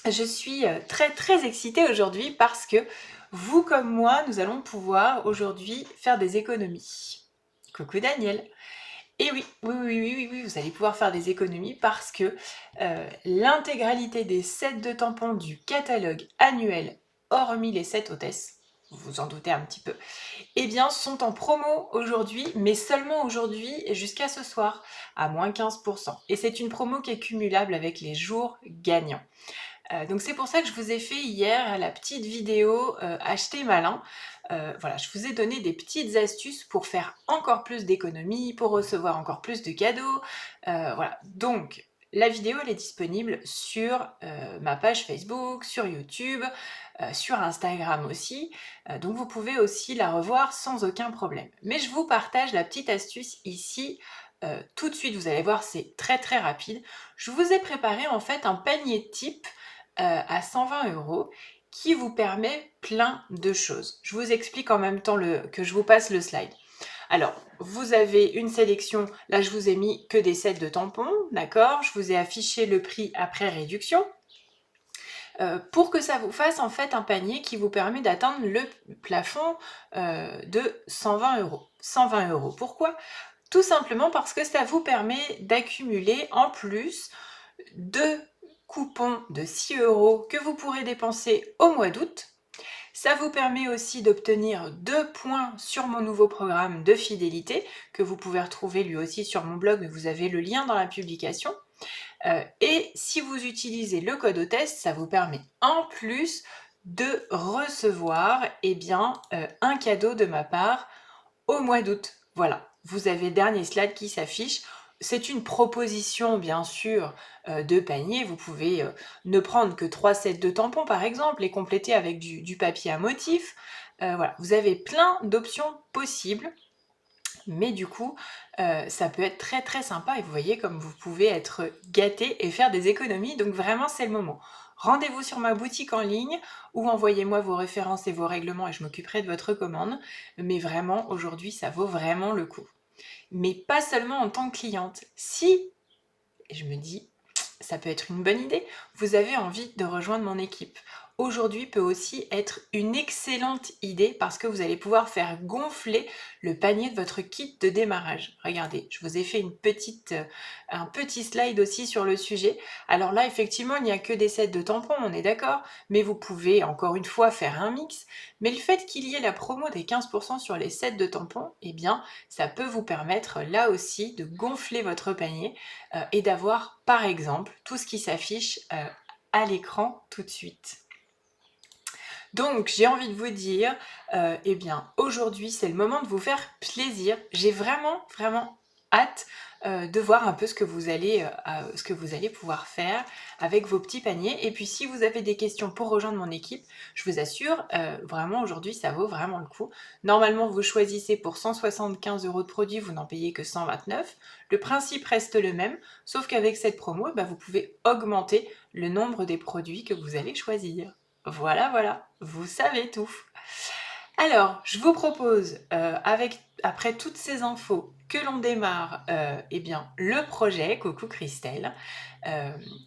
Je suis très excitée aujourd'hui parce que vous comme moi, nous allons pouvoir aujourd'hui faire des économies. Coucou Daniel. Et oui, vous allez pouvoir faire des économies parce que l'intégralité des sets de tampons du catalogue annuel, hormis les sets hôtesses, vous vous en doutez un petit peu, eh bien sont en promo aujourd'hui, mais seulement aujourd'hui et jusqu'à ce soir, à moins 15%. Et c'est une promo qui est cumulable avec les jours gagnants. Donc c'est pour ça que je vous ai fait hier la petite vidéo acheter malin. Voilà, je vous ai donné des petites astuces pour faire encore plus d'économies, pour recevoir encore plus de cadeaux. Voilà, donc la vidéo elle est disponible sur ma page Facebook, sur YouTube, sur Instagram aussi. Donc vous pouvez aussi la revoir sans aucun problème. Mais je vous partage la petite astuce ici. Tout de suite, vous allez voir, c'est très rapide. Je vous ai préparé en fait un panier type à 120 € qui vous permet plein de choses. Je vous explique en même temps que je vous passe le slide. Alors, vous avez une sélection, là je vous ai mis que des sets de tampons, d'accord? Je vous ai affiché le prix après réduction. Pour que ça vous fasse en fait un panier qui vous permet d'atteindre le plafond de 120 €. 120 €. Pourquoi? Tout simplement parce que ça vous permet d'accumuler en plus 2 coupons de 6 € que vous pourrez dépenser au mois d'août. Ça vous permet aussi d'obtenir 2 points sur mon nouveau programme de fidélité que vous pouvez retrouver lui aussi sur mon blog, mais vous avez le lien dans la publication. Et si vous utilisez le code hôtesse, ça vous permet en plus de recevoir un cadeau de ma part au mois d'août. Voilà, vous avez le dernier slide qui s'affiche. C'est une proposition, bien sûr, de panier. Vous pouvez ne prendre que 3 sets de tampons, par exemple, et compléter avec du papier à motif. Voilà, vous avez plein d'options possibles. Mais du coup, ça peut être très sympa et vous voyez comme vous pouvez être gâté et faire des économies. Donc vraiment, c'est le moment. Rendez-vous sur ma boutique en ligne ou envoyez-moi vos références et vos règlements et je m'occuperai de votre commande. Mais vraiment, aujourd'hui, ça vaut vraiment le coup. Mais pas seulement en tant que cliente. Si, et je me dis, ça peut être une bonne idée, vous avez envie de rejoindre mon équipe. Aujourd'hui peut aussi être une excellente idée parce que vous allez pouvoir faire gonfler le panier de votre kit de démarrage. Regardez, je vous ai fait un petit slide aussi sur le sujet. Alors là, effectivement, il n'y a que des sets de tampons, on est d'accord, mais vous pouvez encore une fois faire un mix. Mais le fait qu'il y ait la promo des 15% sur les sets de tampons, eh bien, ça peut vous permettre là aussi de gonfler votre panier et d'avoir par exemple tout ce qui s'affiche à l'écran tout de suite. Donc j'ai envie de vous dire, eh bien aujourd'hui c'est le moment de vous faire plaisir. J'ai vraiment hâte de voir un peu ce que vous allez pouvoir faire avec vos petits paniers. Et puis si vous avez des questions pour rejoindre mon équipe, je vous assure, vraiment aujourd'hui ça vaut vraiment le coup. Normalement vous choisissez pour 175 € de produits, vous n'en payez que 129. Le principe reste le même, sauf qu'avec cette promo, vous pouvez augmenter le nombre des produits que vous allez choisir. Voilà, vous savez tout. Alors, je vous propose, après toutes ces infos, que l'on démarre le projet. Coucou Christelle.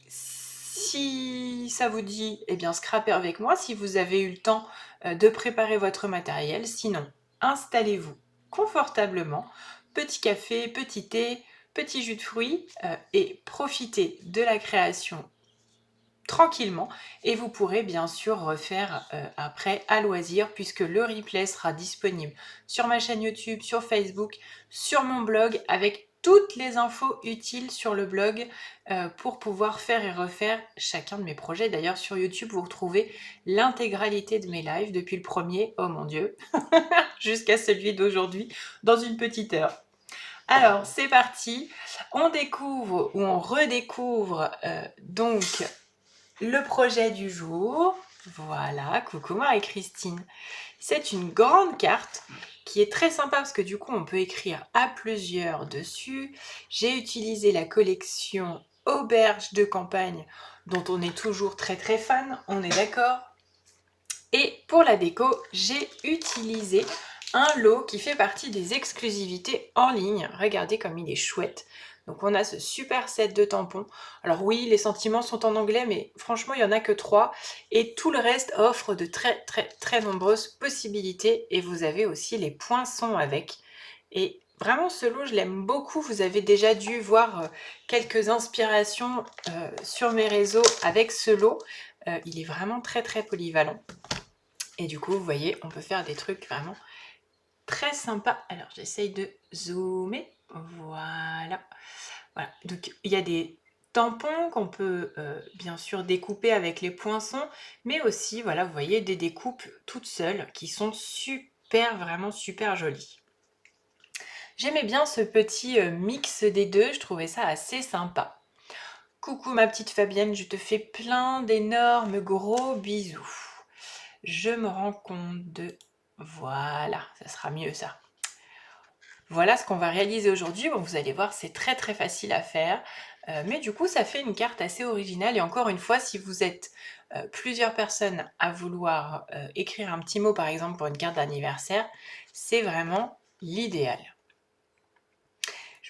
Si ça vous dit, scrapez avec moi si vous avez eu le temps de préparer votre matériel. Sinon, installez-vous confortablement. Petit café, petit thé, petit jus de fruits et profitez de la création tranquillement et vous pourrez bien sûr refaire après à loisir puisque le replay sera disponible sur ma chaîne YouTube, sur Facebook, sur mon blog avec toutes les infos utiles sur le blog pour pouvoir faire et refaire chacun de mes projets. D'ailleurs sur YouTube vous retrouvez l'intégralité de mes lives depuis le premier, oh mon dieu, jusqu'à celui d'aujourd'hui dans une petite heure. Alors c'est parti, on découvre ou on redécouvre donc le projet du jour. Voilà, coucou Marie-Christine. C'est une grande carte qui est très sympa parce que du coup on peut écrire à plusieurs dessus. J'ai utilisé la collection Auberge de campagne dont on est toujours très fan, on est d'accord. Et pour la déco, j'ai utilisé un lot qui fait partie des exclusivités en ligne. Regardez comme il est chouette. Donc on a ce super set de tampons. Alors oui, les sentiments sont en anglais, mais franchement, il n'y en a que 3. Et tout le reste offre de très très très nombreuses possibilités. Et vous avez aussi les poinçons avec. Et vraiment, ce lot, je l'aime beaucoup. Vous avez déjà dû voir quelques inspirations sur mes réseaux avec ce lot. Il est vraiment très très polyvalent. Et du coup, vous voyez, on peut faire des trucs vraiment très sympas. Alors, j'essaye de zoomer. Voilà. Voilà. Donc, il y a des tampons qu'on peut bien sûr découper avec les poinçons, mais aussi, voilà, vous voyez, des découpes toutes seules qui sont super, vraiment super jolies. J'aimais bien ce petit mix des deux, je trouvais ça assez sympa. Coucou ma petite Fabienne, je te fais plein d'énormes gros bisous. Je me rends compte de... Voilà, ça sera mieux ça. Voilà ce qu'on va réaliser aujourd'hui. Bon, vous allez voir, c'est très très facile à faire. Mais du coup, ça fait une carte assez originale. Et encore une fois, si vous êtes plusieurs personnes à vouloir écrire un petit mot, par exemple, pour une carte d'anniversaire, c'est vraiment l'idéal.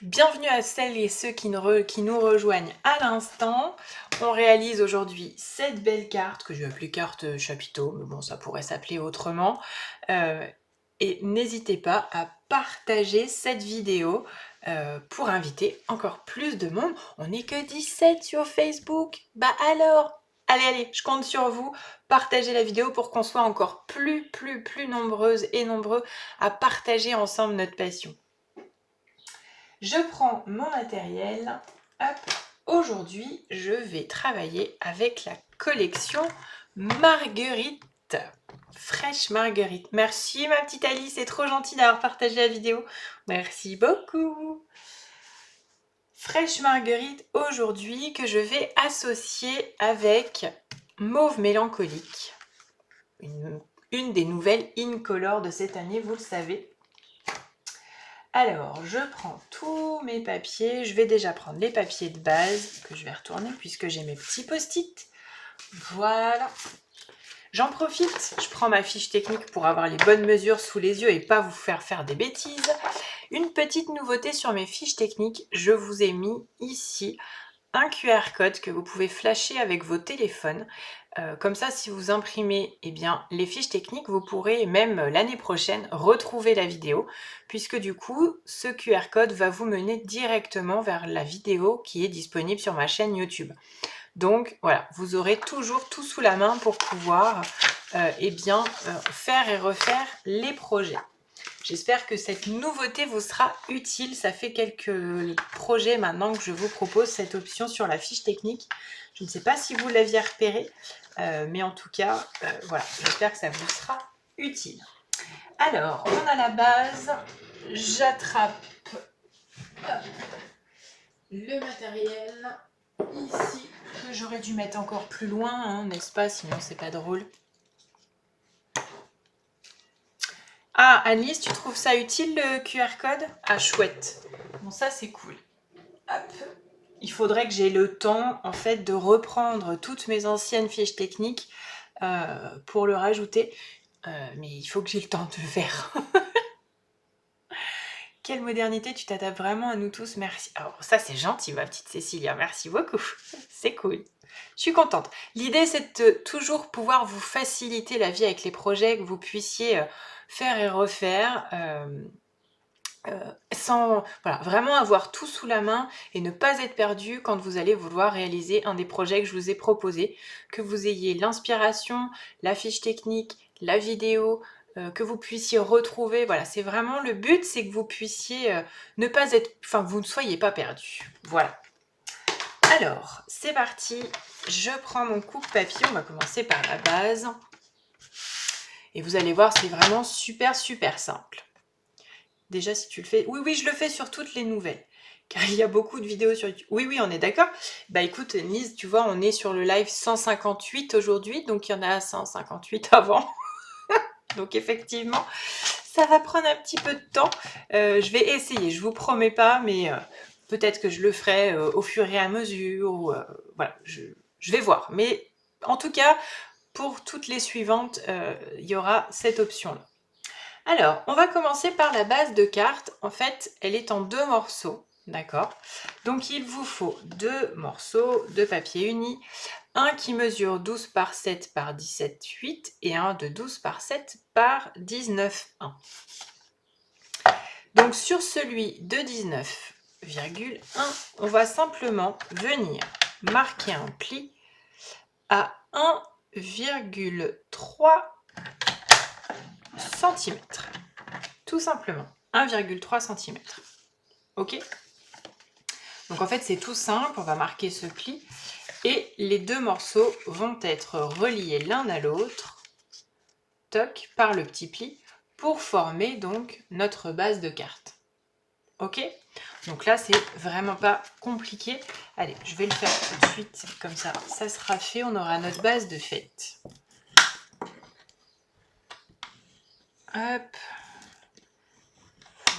Bienvenue à celles et ceux qui nous rejoignent à l'instant. On réalise aujourd'hui cette belle carte que je vais appeler carte chapiteau, mais bon, ça pourrait s'appeler autrement. Et n'hésitez pas à partager cette vidéo pour inviter encore plus de monde. On n'est que 17 sur Facebook. Bah alors, allez, je compte sur vous. Partagez la vidéo pour qu'on soit encore plus nombreuses et nombreux à partager ensemble notre passion. Je prends mon matériel. Hop. Aujourd'hui, je vais travailler avec la collection Marguerite. Fraîche Marguerite. Merci ma petite Alice, c'est trop gentil d'avoir partagé la vidéo. Merci beaucoup. Fraîche Marguerite aujourd'hui que je vais associer avec Mauve Mélancolique. Une des nouvelles Incolor de cette année, vous le savez. Alors, je prends tous mes papiers. Je vais déjà prendre les papiers de base que je vais retourner puisque j'ai mes petits post-it. Voilà. J'en profite, je prends ma fiche technique pour avoir les bonnes mesures sous les yeux et pas vous faire des bêtises. Une petite nouveauté sur mes fiches techniques, je vous ai mis ici un QR code que vous pouvez flasher avec vos téléphones. Comme ça, si vous imprimez les fiches techniques, vous pourrez même l'année prochaine retrouver la vidéo, puisque du coup, ce QR code va vous mener directement vers la vidéo qui est disponible sur ma chaîne YouTube. Donc voilà, vous aurez toujours tout sous la main pour pouvoir faire et refaire les projets. J'espère que cette nouveauté vous sera utile. Ça fait quelques projets maintenant que je vous propose cette option sur la fiche technique. Je ne sais pas si vous l'aviez repéré, mais en tout cas, voilà, j'espère que ça vous sera utile. Alors, on a la base. J'attrape le matériel ici, que j'aurais dû mettre encore plus loin, hein, n'est-ce pas? Sinon, c'est pas drôle. Ah, Alice, tu trouves ça utile le QR code? Ah, chouette. Bon, ça, c'est cool. Hop. Il faudrait que j'ai le temps, en fait, de reprendre toutes mes anciennes fiches techniques pour le rajouter. Mais il faut que j'ai le temps de le faire. Quelle modernité, tu t'adaptes vraiment à nous tous, merci. Alors ça c'est gentil ma petite Cécilia, merci beaucoup, c'est cool. Je suis contente. L'idée c'est de toujours pouvoir vous faciliter la vie avec les projets, que vous puissiez faire et refaire sans vraiment avoir tout sous la main et ne pas être perdu quand vous allez vouloir réaliser un des projets que je vous ai proposés, que vous ayez l'inspiration, la fiche technique, la vidéo, que vous puissiez retrouver, voilà, c'est vraiment le but, c'est que vous puissiez ne pas être, vous ne soyez pas perdu. Voilà. Alors, c'est parti, je prends mon coupe-papier, on va commencer par la base. Et vous allez voir, c'est vraiment super simple. Déjà, si tu le fais... Oui, je le fais sur toutes les nouvelles. Car il y a beaucoup de vidéos sur YouTube. Oui, on est d'accord. Bah écoute, Lise, tu vois, on est sur le live 158 aujourd'hui. Donc, il y en a 158 avant. Donc, effectivement, ça va prendre un petit peu de temps. Je vais essayer, je vous promets pas, mais peut-être que je le ferai au fur et à mesure. Voilà, je vais voir. Mais en tout cas, pour toutes les suivantes, il y aura cette option-là. Alors, on va commencer par la base de carte. En fait, elle est en 2 morceaux. D'accord? Donc il vous faut 2 morceaux de papier uni, un qui mesure 12 par 7 par 17,8 et un de 12 par 7 par 19,1. Donc sur celui de 19,1, on va simplement venir marquer un pli à 1,3 cm. Tout simplement, 1,3 cm. Ok? Donc en fait, c'est tout simple, on va marquer ce pli et les deux morceaux vont être reliés l'un à l'autre, toc, par le petit pli, pour former donc notre base de carte. Ok? Donc là, c'est vraiment pas compliqué. Allez, je vais le faire tout de suite, comme ça, ça sera fait, on aura notre base de fête. Hop.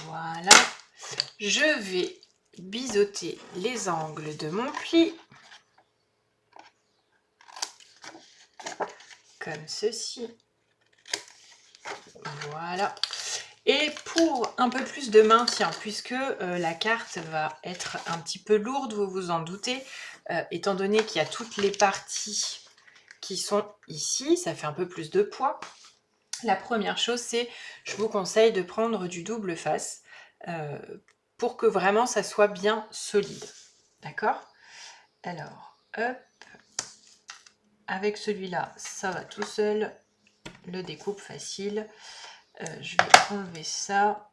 Voilà. Je vais biseauter les angles de mon pli. Comme ceci. Voilà. Et pour un peu plus de maintien, puisque la carte va être un petit peu lourde, vous vous en doutez, étant donné qu'il y a toutes les parties qui sont ici, ça fait un peu plus de poids. La première chose, c'est, je vous conseille de prendre du double face pour que vraiment ça soit bien solide. D'accord? Alors, hop, avec celui-là, ça va tout seul, le découpe facile. Je vais enlever ça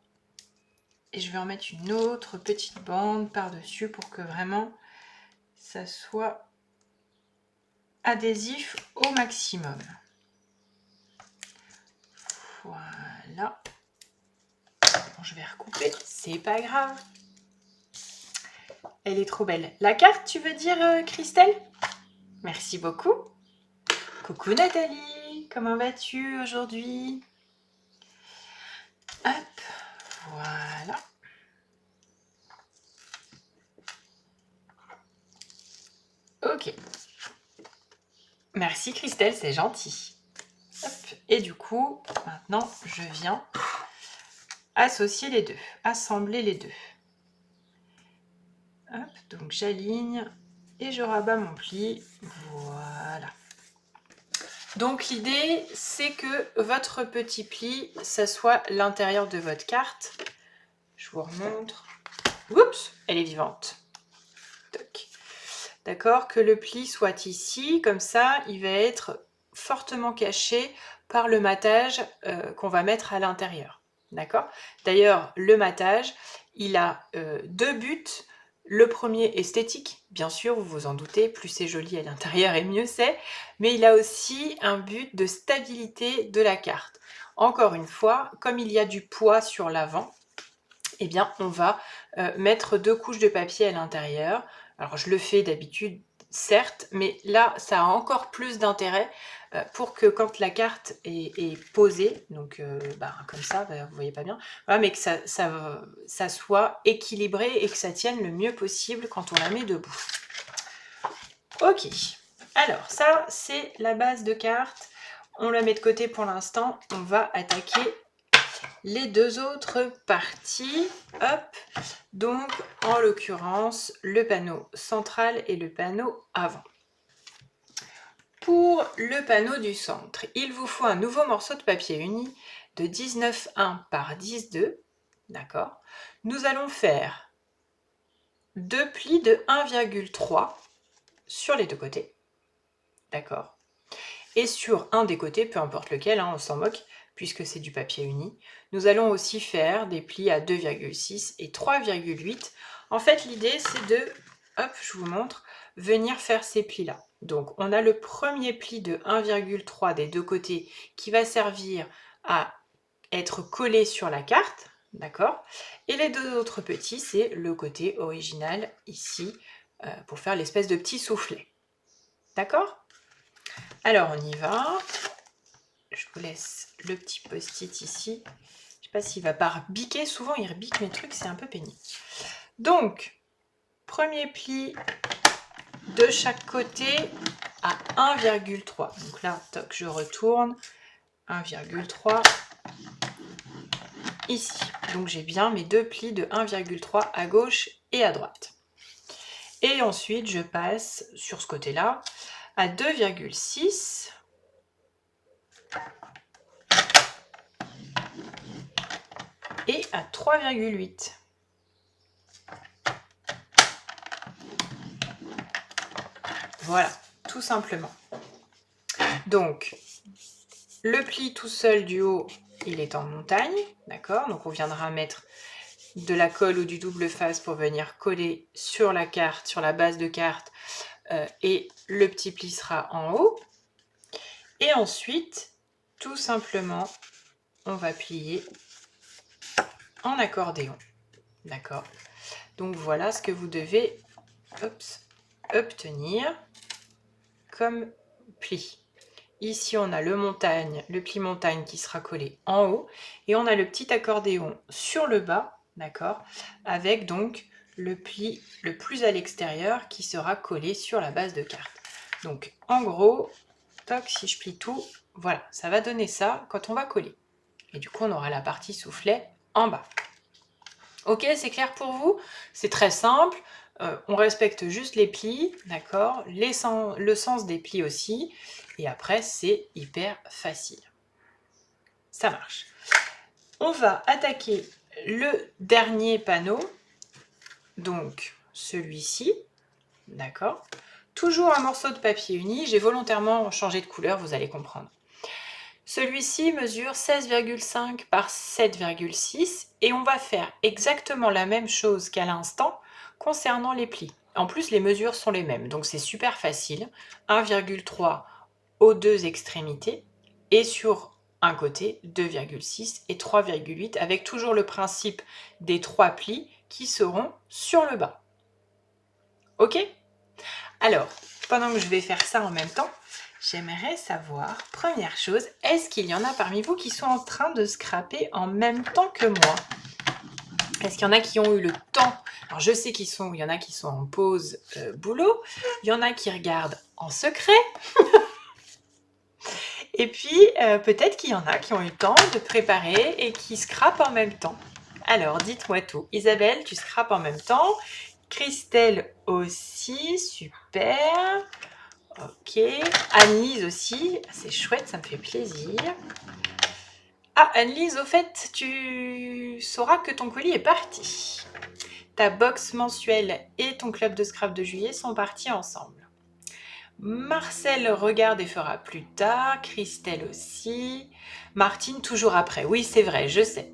et je vais en mettre une autre petite bande par-dessus pour que vraiment ça soit adhésif au maximum. Voilà. Bon, je vais recouper, c'est pas grave. Elle est trop belle. La carte, tu veux dire, Christelle? Merci beaucoup. Coucou Nathalie, comment vas-tu aujourd'hui? Hop, voilà. Ok. Merci Christelle, c'est gentil. Hop. Et du coup, maintenant, je viens associer les deux, assembler les deux. Hop, donc j'aligne et je rabats mon pli. Voilà. Donc l'idée, c'est que votre petit pli, ça soit l'intérieur de votre carte. Je vous remontre. Oups, elle est vivante. D'accord, que le pli soit ici, comme ça, il va être fortement caché par le matage qu'on va mettre à l'intérieur. D'accord? D'ailleurs, le matage, il a deux buts. Le premier, esthétique, bien sûr, vous vous en doutez, plus c'est joli à l'intérieur et mieux c'est, mais il a aussi un but de stabilité de la carte. Encore une fois, comme il y a du poids sur l'avant, eh bien, on va mettre 2 couches de papier à l'intérieur. Alors, je le fais d'habitude, certes, mais là, ça a encore plus d'intérêt pour que quand la carte est posée, donc comme ça, vous voyez pas bien, voilà, mais que ça soit équilibré et que ça tienne le mieux possible quand on la met debout. Ok, alors ça, c'est la base de carte. On la met de côté pour l'instant. On va attaquer les deux autres parties. Hop, donc en l'occurrence le panneau central et le panneau avant. Pour le panneau du centre, il vous faut un nouveau morceau de papier uni de 19,1 par 10,2. D'accord. Nous allons faire deux plis de 1,3 sur les deux côtés. D'accord. Et sur un des côtés, peu importe lequel, hein, on s'en moque, puisque c'est du papier uni. Nous allons aussi faire des plis à 2,6 et 3,8. En fait, l'idée, c'est de, hop, je vous montre, venir faire ces plis-là. Donc, on a le premier pli de 1,3 des deux côtés qui va servir à être collé sur la carte, d'accord? Et les deux autres petits, c'est le côté original ici, pour faire l'espèce de petit soufflet. D'accord? Alors, on y va. Je vous laisse le petit post-it ici. Je ne sais pas s'il va pas rebiquer. Souvent, il rebique mes trucs, c'est un peu pénible. Donc, premier pli de chaque côté à 1,3. Donc là, toc, je retourne. 1,3. ici. Donc j'ai bien mes deux plis de 1,3 à gauche et à droite. Et ensuite, je passe sur ce côté-là à 2,6 et à 3,8. Voilà, tout simplement. Donc, le pli tout seul du haut, il est en montagne, d'accord? Donc on viendra mettre de la colle ou du double face pour venir coller sur la carte, sur la base de carte, et le petit pli sera en haut. Et ensuite, tout simplement, on va plier en accordéon, d'accord? Donc voilà ce que vous devez obtenir comme pli. Ici, on a le pli montagne qui sera collé en haut et on a le petit accordéon sur le bas, d'accord, avec donc le pli le plus à l'extérieur qui sera collé sur la base de carte. Donc, en gros, toc, si je plie tout, voilà, ça va donner ça quand on va coller. Et du coup, on aura la partie soufflet en bas. Ok, c'est clair pour vous? C'est très simple. On respecte juste les plis, d'accord? Le sens des plis aussi. Et après, c'est hyper facile. Ça marche. On va attaquer le dernier panneau. Donc, celui-ci. D'accord? Toujours un morceau de papier uni. J'ai volontairement changé de couleur, vous allez comprendre. Celui-ci mesure 16,5 par 7,6 et on va faire exactement la même chose qu'à l'instant concernant les plis. En plus, les mesures sont les mêmes, donc c'est super facile. 1,3 aux deux extrémités et sur un côté 2,6 et 3,8 avec toujours le principe des 3 plis qui seront sur le bas. Ok? Alors, pendant que je vais faire ça en même temps, j'aimerais savoir, première chose, est-ce qu'il y en a parmi vous qui sont en train de scraper en même temps que moi? Est-ce qu'il y en a qui ont eu le temps? Alors je sais qu'il y en a qui sont en pause boulot, il y en a qui regardent en secret, et puis peut-être qu'il y en a qui ont eu le temps de préparer et qui scrapent en même temps. Alors dites-moi tout. Isabelle, tu scrapes en même temps. Christelle aussi, super. Ok, Anne-Lise aussi, c'est chouette, ça me fait plaisir. Ah, Anne-Lise, au fait, tu sauras que ton colis est parti. Ta box mensuelle et ton club de scrap de juillet sont partis ensemble. Marcel regarde et fera plus tard, Christelle aussi, Martine toujours après. Oui, c'est vrai, je sais.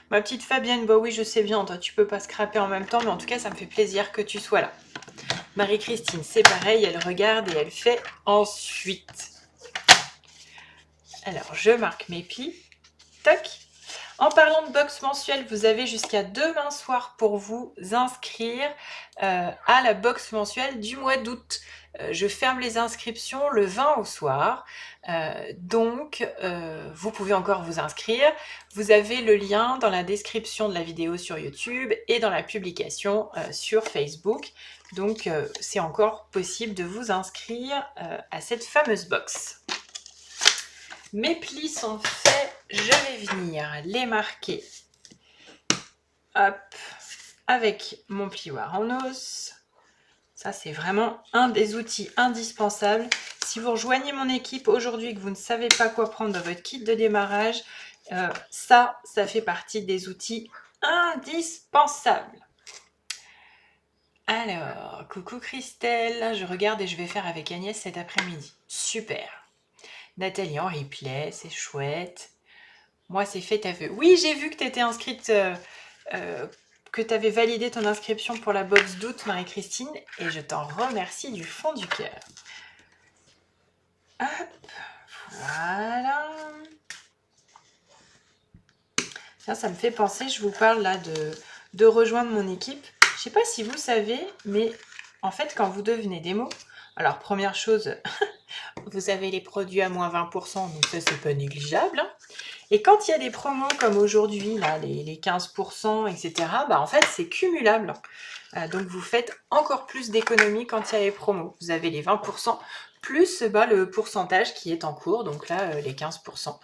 Ma petite Fabienne, bah oui, je sais bien, toi tu peux pas scraper en même temps, mais en tout cas, ça me fait plaisir que tu sois là. Marie-Christine, c'est pareil, elle regarde et elle fait ensuite. Alors, je marque mes plis. Toc. En parlant de box mensuelle, vous avez jusqu'à demain soir pour vous inscrire à la box mensuelle du mois d'août. Je ferme les inscriptions le 20 au soir. Donc, vous pouvez encore vous inscrire. Vous avez le lien dans la description de la vidéo sur YouTube et dans la publication sur Facebook. Donc, c'est encore possible de vous inscrire à cette fameuse box. Mes plis sont faits, je vais venir les marquer, hop, avec mon plioir en os. Ça, c'est vraiment un des outils indispensables. Si vous rejoignez mon équipe aujourd'hui et que vous ne savez pas quoi prendre dans votre kit de démarrage, ça fait partie des outils indispensables. Alors, coucou Christelle, je regarde et je vais faire avec Agnès cet après-midi. Super. Nathalie en replay, c'est chouette. Moi, c'est fait à vœu. Oui, j'ai vu que tu étais inscrite, que tu avais validé ton inscription pour la box d'août, Marie-Christine, et je t'en remercie du fond du cœur. Hop, voilà. Ça me fait penser, je vous parle là de rejoindre mon équipe. Je ne sais pas si vous savez, mais en fait, quand vous devenez démo, alors première chose, vous avez les produits à moins 20%, donc ça, c'est pas négligeable. Hein. Et quand il y a des promos comme aujourd'hui, là, les 15%, etc., bah en fait, c'est cumulable. Donc, vous faites encore plus d'économies quand il y a les promos. Vous avez les 20% plus le pourcentage qui est en cours, donc là, les 15%.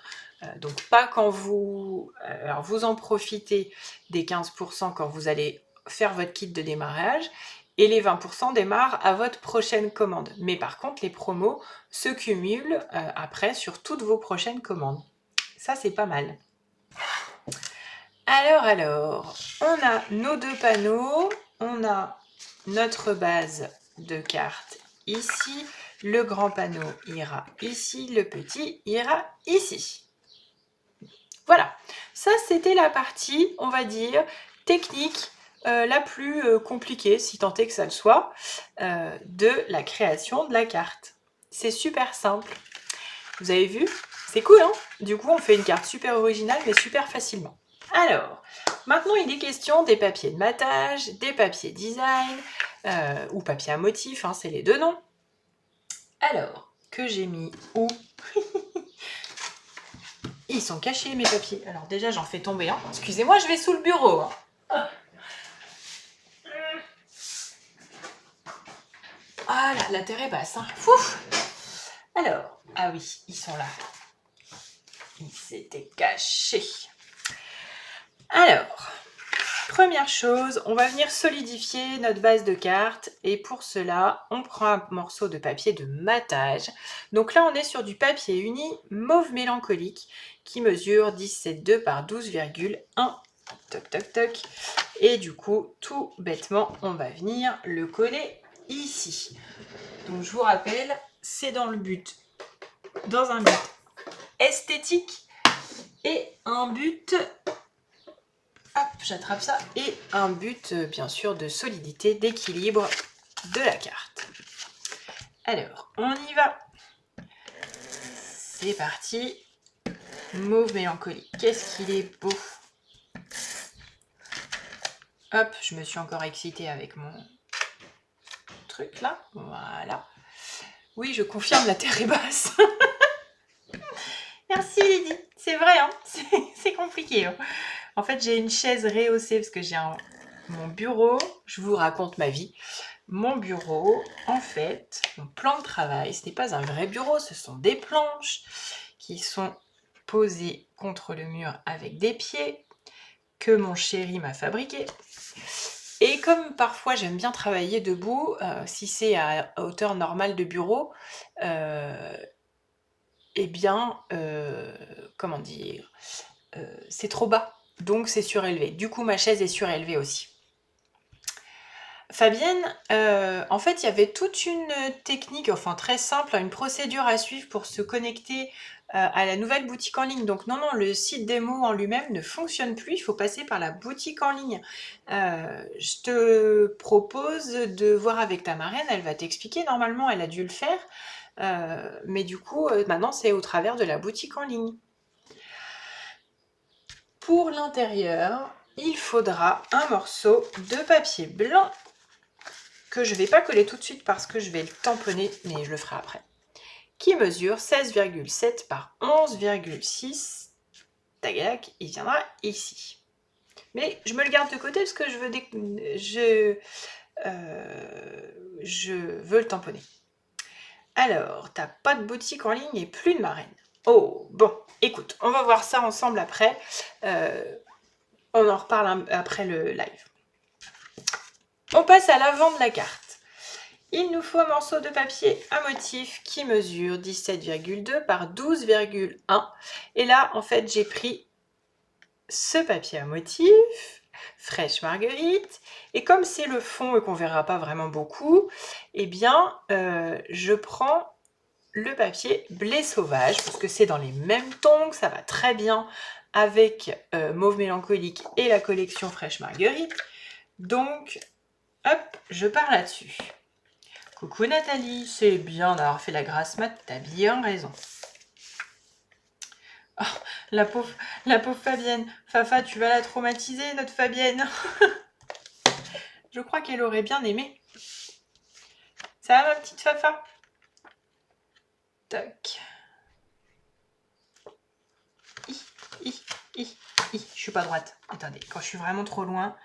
Donc pas quand vous... alors vous en profitez des 15% quand vous allez faire votre kit de démarrage, et les 20% démarrent à votre prochaine commande. Mais par contre, les promos se cumulent après sur toutes vos prochaines commandes. Ça, c'est pas mal. Alors, on a nos deux panneaux, on a notre base de cartes ici, le grand panneau ira ici, le petit ira ici. Voilà, ça c'était la partie, on va dire, technique la plus compliquée, si tant est que ça le soit, de la création de la carte. C'est super simple. Vous avez vu? C'est cool, hein? Du coup, on fait une carte super originale, mais super facilement. Alors, maintenant il est question des papiers de matage, des papiers design, ou papier à motif, hein, c'est les deux noms. Alors, que j'ai mis où? Ils sont cachés mes papiers. Alors déjà j'en fais tomber un. Excusez-moi, je vais sous le bureau. Ah là, la terre est basse. Hein. Fouf. Alors, ah oui, ils sont là. Ils s'étaient cachés. Alors, première chose, on va venir solidifier notre base de cartes. Et pour cela, on prend un morceau de papier de matage. Donc là, on est sur du papier uni mauve mélancolique qui mesure 17,2 par 12,1. Toc, toc, toc. Et du coup, tout bêtement, on va venir le coller ici. Donc, je vous rappelle, c'est dans un but esthétique et un but... Hop, j'attrape ça. Et un but, bien sûr, de solidité, d'équilibre de la carte. Alors, on y va. C'est parti. Mauve mélancolique. Qu'est-ce qu'il est beau. Hop, je me suis encore excitée avec mon truc là. Voilà. Oui, je confirme, la terre est basse. Merci Lydie. C'est vrai, hein, c'est compliqué. Hein. En fait, j'ai une chaise rehaussée parce que j'ai mon bureau. Je vous raconte ma vie. Mon bureau, en fait, mon plan de travail, ce n'est pas un vrai bureau, ce sont des planches qui sont posées contre le mur avec des pieds que mon chéri m'a fabriqué. Et comme parfois j'aime bien travailler debout, si c'est à hauteur normale de bureau, eh bien, comment dire, c'est trop bas, donc c'est surélevé. Du coup, ma chaise est surélevée aussi. Fabienne, en fait, il y avait toute une technique, enfin très simple, une procédure à suivre pour se connecter à la nouvelle boutique en ligne. Donc non, le site démo en lui-même ne fonctionne plus, il faut passer par la boutique en ligne. Je te propose de voir avec ta marraine, elle va t'expliquer. Normalement, elle a dû le faire, mais du coup, maintenant, c'est au travers de la boutique en ligne. Pour l'intérieur, il faudra un morceau de papier blanc que je ne vais pas coller tout de suite parce que je vais le tamponner, mais je le ferai après, qui mesure 16,7 par 11,6. Tagac, il viendra ici. Mais je me le garde de côté parce que je veux le tamponner. Alors, t'as pas de boutique en ligne et plus de marraine. Oh, bon, écoute, on va voir ça ensemble après. On en reparle après le live. On passe à l'avant de la carte. Il nous faut un morceau de papier à motif qui mesure 17,2 par 12,1. Et là, en fait, j'ai pris ce papier à motif, fraîche marguerite. Et comme c'est le fond et qu'on ne verra pas vraiment beaucoup, eh bien, je prends le papier blé sauvage, parce que c'est dans les mêmes tons, ça va très bien avec mauve mélancolique et la collection fraîche marguerite. Donc, hop, je pars là-dessus. Coucou Nathalie, c'est bien d'avoir fait la grasse mat, t'as bien raison. Oh, la pauvre Fabienne. Fafa, tu vas la traumatiser, notre Fabienne. Je crois qu'elle aurait bien aimé. Ça va, ma petite Fafa? Tac. Je suis pas droite. Attendez, quand je suis vraiment trop loin,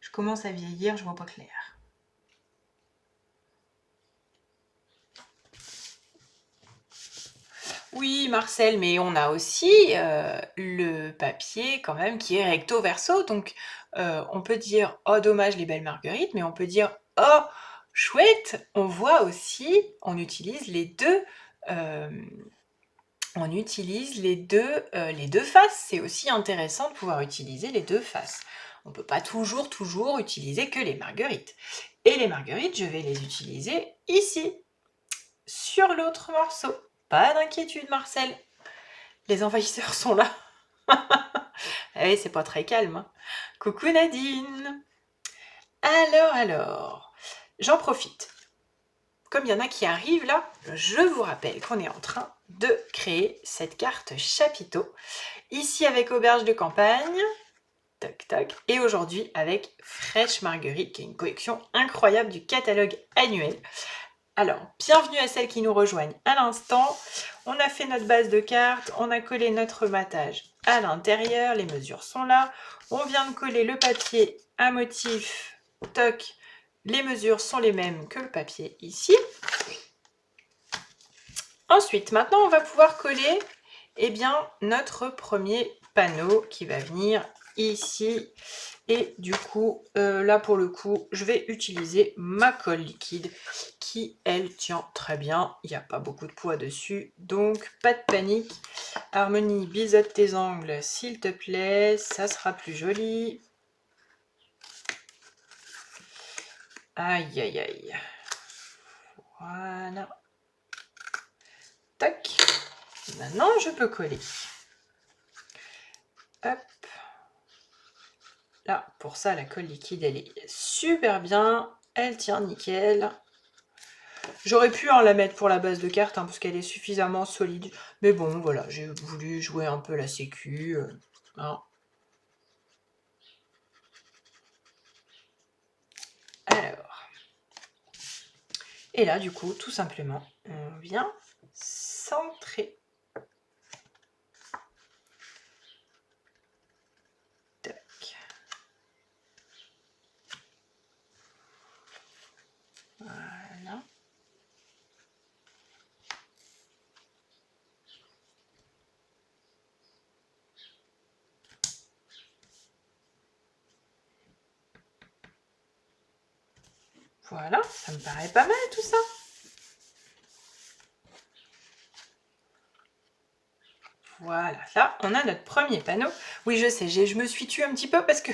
je commence à vieillir, je vois pas clair. Oui, Marcel, mais on a aussi le papier quand même qui est recto verso. Donc, on peut dire oh dommage les belles marguerites, mais on peut dire oh chouette. On voit aussi, on utilise les deux. euh, on utilise les deux faces. C'est aussi intéressant de pouvoir utiliser les deux faces. On ne peut pas toujours utiliser que les marguerites. Et les marguerites, je vais les utiliser ici, sur l'autre morceau. Pas d'inquiétude, Marcel. Les envahisseurs sont là. Ah oui, c'est pas très calme. Hein. Coucou Nadine. Alors, j'en profite. Comme il y en a qui arrivent là, je vous rappelle qu'on est en train de créer cette carte chapiteau. Ici avec Auberge de campagne. Toc toc. Et aujourd'hui avec Fraîche Marguerite, qui est une collection incroyable du catalogue annuel. Alors, bienvenue à celles qui nous rejoignent à l'instant. On a fait notre base de cartes, on a collé notre matage à l'intérieur, les mesures sont là. On vient de coller le papier à motif, toc, les mesures sont les mêmes que le papier ici. Ensuite, maintenant on va pouvoir coller notre premier panneau qui va venir ici. Et du coup, là pour le coup, je vais utiliser ma colle liquide qui, elle, tient très bien. Il n'y a pas beaucoup de poids dessus, donc pas de panique. Harmonie, biseaute tes angles, s'il te plaît, ça sera plus joli. Aïe, aïe, aïe. Voilà. Tac. Maintenant, je peux coller. Hop. Là, pour ça, la colle liquide, elle est super bien. Elle tient nickel. J'aurais pu la mettre pour la base de carte, parce qu'elle est suffisamment solide. Mais bon, voilà, j'ai voulu jouer un peu la sécu. Hein. Alors. Et là, du coup, tout simplement, on vient centrer. Tac. Voilà. Voilà, ça me paraît pas mal tout ça. Voilà, là, on a notre premier panneau. Oui, je sais, je me suis tuée un petit peu parce que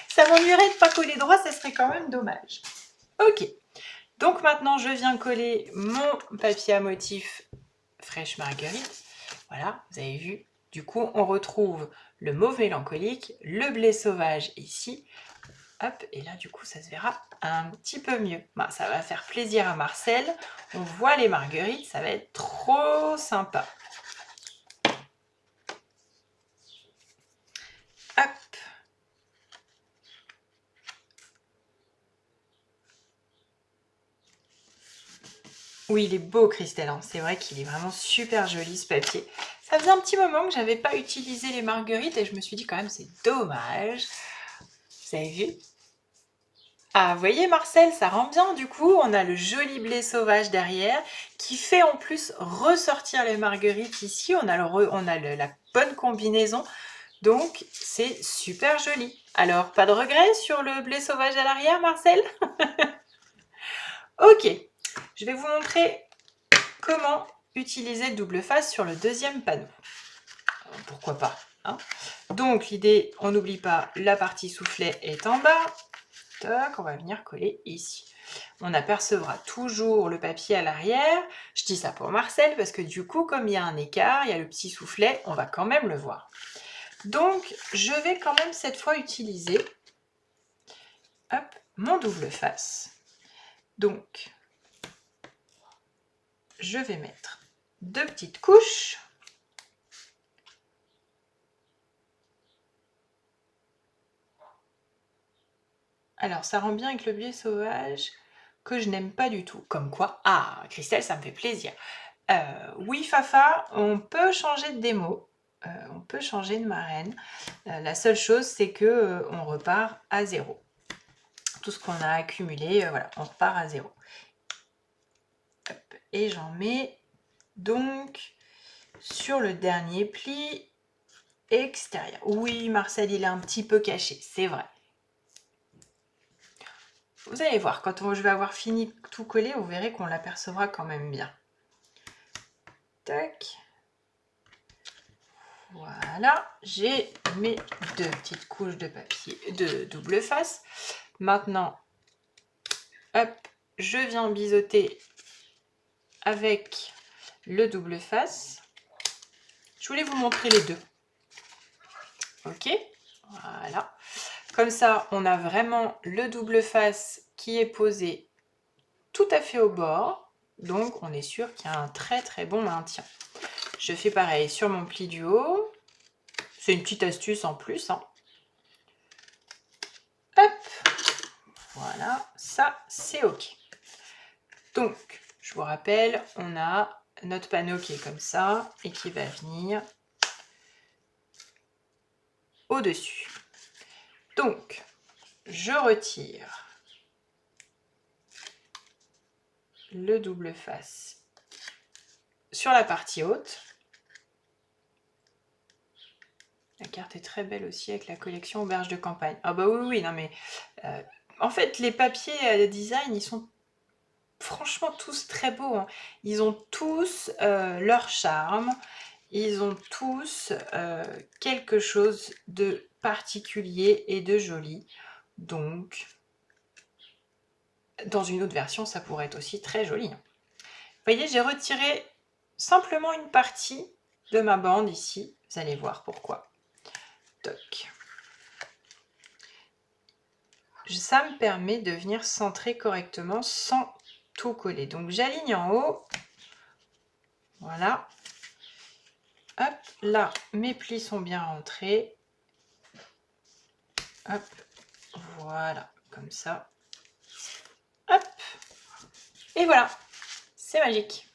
ça m'ennuierait de ne pas coller droit, ça serait quand même dommage. Ok, donc maintenant, je viens coller mon papier à motif Fraîche Marguerite. Voilà, vous avez vu. Du coup, on retrouve le mauve mélancolique, le blé sauvage ici. Hop, et là, du coup, ça se verra un petit peu mieux. Bah, ça va faire plaisir à Marcel. On voit les marguerites, ça va être trop sympa. Hop. Oui, il est beau, Christelle. Hein. C'est vrai qu'il est vraiment super joli, ce papier. Ça faisait un petit moment que j'avais pas utilisé les marguerites et je me suis dit quand même, c'est dommage. Vous avez vu? Ah, vous voyez Marcel, ça rend bien du coup, on a le joli blé sauvage derrière qui fait en plus ressortir les marguerites ici, on a la bonne combinaison, donc c'est super joli. Alors, pas de regret sur le blé sauvage à l'arrière Marcel? Ok, je vais vous montrer comment utiliser le double face sur le deuxième panneau. Pourquoi pas hein. Donc l'idée, on n'oublie pas, la partie soufflet est en bas. Toc, on va venir coller ici. On apercevra toujours le papier à l'arrière. Je dis ça pour Marcel parce que du coup, comme il y a un écart, il y a le petit soufflet, on va quand même le voir. Donc, je vais quand même cette fois utiliser hop, mon double face. Donc, je vais mettre 2 petites couches. Alors, ça rend bien avec le blé sauvage que je n'aime pas du tout. Comme quoi, ah, Christelle, ça me fait plaisir. Oui, Fafa, on peut changer de démo. On peut changer de marraine. La seule chose, c'est que on repart à 0. Tout ce qu'on a accumulé, voilà, on repart à 0. Hop, et j'en mets Donc, sur le dernier pli extérieur. Oui, Marcel, il est un petit peu caché, c'est vrai. Vous allez voir, quand je vais avoir fini tout collé, vous verrez qu'on l'apercevra quand même bien. Tac. Voilà, j'ai mes 2 petites couches de papier de double face. Maintenant, hop, je viens biseauter avec le double face. Je voulais vous montrer les deux. Ok, voilà. Comme ça, on a vraiment le double face qui est posé tout à fait au bord. Donc, on est sûr qu'il y a un très très bon maintien. Je fais pareil sur mon pli du haut. C'est une petite astuce en plus, hein. Hop, voilà, ça c'est ok. Donc, je vous rappelle, on a notre panneau qui est comme ça et qui va venir au-dessus. Donc, je retire le double face sur la partie haute. La carte est très belle aussi avec la collection Auberge de campagne. Ah bah oui, oui, non mais... en fait, les papiers design, ils sont franchement tous très beaux, hein. Ils ont tous leur charme. Ils ont tous quelque chose de particulier et de joli. Donc, dans une autre version, ça pourrait être aussi très joli. Vous voyez, j'ai retiré simplement une partie de ma bande ici. Vous allez voir pourquoi. Toc. Ça me permet de venir centrer correctement sans tout coller. Donc, j'aligne en haut. Voilà. Hop, là, mes plis sont bien rentrés. Hop, voilà, comme ça. Hop, et voilà, c'est magique.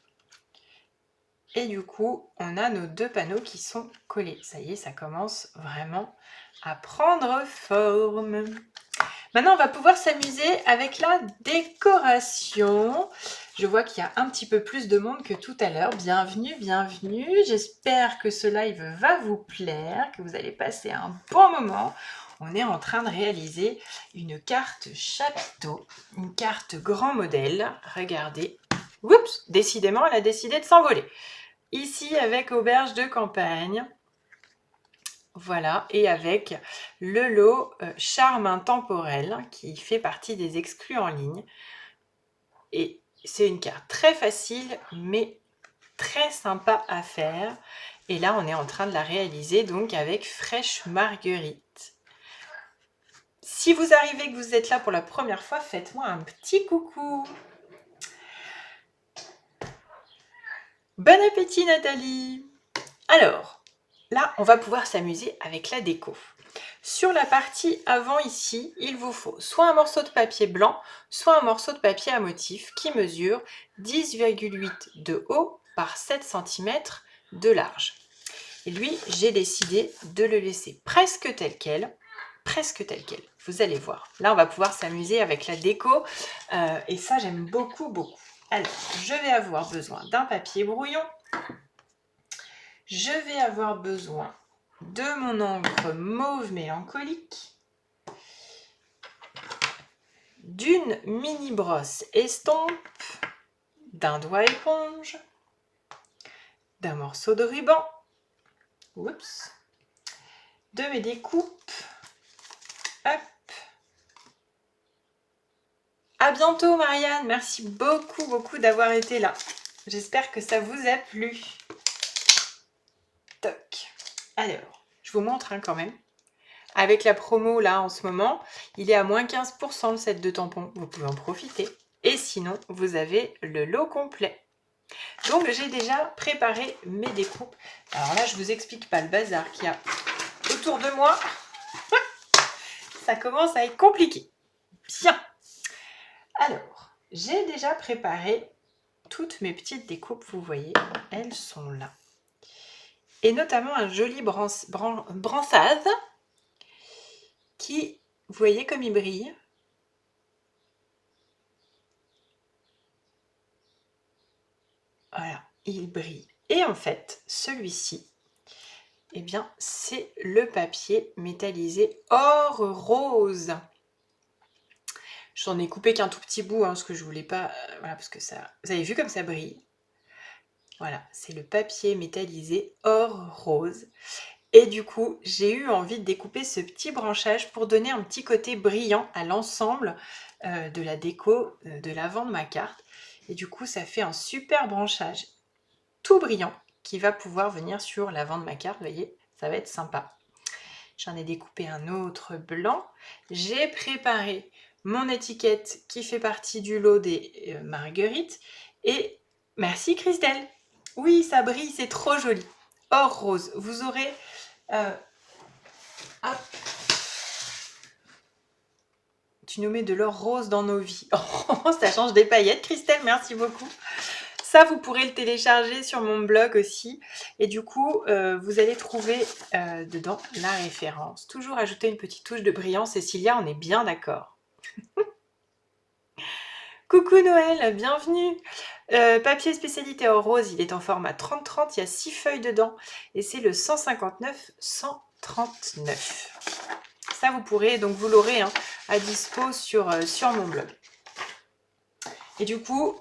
Et du coup, on a nos 2 panneaux qui sont collés. Ça y est, ça commence vraiment à prendre forme. Maintenant, on va pouvoir s'amuser avec la décoration. Je vois qu'il y a un petit peu plus de monde que tout à l'heure. Bienvenue, bienvenue. J'espère que ce live va vous plaire, que vous allez passer un bon moment. On est en train de réaliser une carte chapiteau, une carte grand modèle. Regardez. Oups, décidément, elle a décidé de s'envoler. Ici, avec Auberge de campagne. Voilà, et avec le lot Charme intemporel qui fait partie des exclus en ligne. Et c'est une carte très facile, mais très sympa à faire. Et là, on est en train de la réaliser donc avec Fraîche Marguerite. Si vous arrivez, que vous êtes là pour la première fois, faites-moi un petit coucou. Bon appétit Nathalie. Alors, là, on va pouvoir s'amuser avec la déco. Sur la partie avant ici, il vous faut soit un morceau de papier blanc, soit un morceau de papier à motif qui mesure 10,8 de haut par 7 cm de large. Et lui, j'ai décidé de le laisser presque tel quel. Presque tel quel. Vous allez voir. Là, on va pouvoir s'amuser avec la déco. Et ça, j'aime beaucoup, beaucoup. Alors, je vais avoir besoin d'un papier brouillon. Je vais avoir besoin de mon encre mauve mélancolique, d'une mini brosse estompe, d'un doigt éponge, d'un morceau de ruban, oups, de mes découpes. Hop. À bientôt Marianne, merci beaucoup beaucoup d'avoir été là. J'espère que ça vous a plu. Toc. Alors, je vous montre quand même. Avec la promo là en ce moment, il est à moins 15% le set de tampons. Vous pouvez en profiter. Et sinon, vous avez le lot complet. Donc, j'ai déjà préparé mes découpes. Alors là, je vous explique pas le bazar qu'il y a autour de moi. Ça commence à être compliqué. Bien. Alors, j'ai déjà préparé toutes mes petites découpes. Vous voyez, elles sont là. Et notamment un joli brançage qui, vous voyez comme il brille. Voilà, il brille. Et en fait, celui-ci, eh bien, c'est le papier métallisé or rose. J'en ai coupé qu'un tout petit bout, parce que je voulais pas... voilà, parce que ça... Vous avez vu comme ça brille? Voilà, c'est le papier métallisé or rose. Et du coup, j'ai eu envie de découper ce petit branchage pour donner un petit côté brillant à l'ensemble de la déco de l'avant de ma carte. Et du coup, ça fait un super branchage tout brillant qui va pouvoir venir sur l'avant de ma carte. Vous voyez, ça va être sympa. J'en ai découpé un autre blanc. J'ai préparé mon étiquette qui fait partie du lot des marguerites. Et merci Christelle. Oui, ça brille, c'est trop joli. Or rose. Vous aurez... hop. Tu nous mets de l'or rose dans nos vies. Oh, ça change des paillettes, Christelle, merci beaucoup. Ça, vous pourrez le télécharger sur mon blog aussi. Et du coup, vous allez trouver dedans la référence. Toujours ajouter une petite touche de brillant. Cécilia, on est bien d'accord. Coucou Noël, bienvenue. Papier spécialité or rose, il est en format 30-30. Il y a 6 feuilles dedans. Et c'est le 159-139. Ça, vous pourrez, donc vous l'aurez à dispo sur mon blog. Et du coup...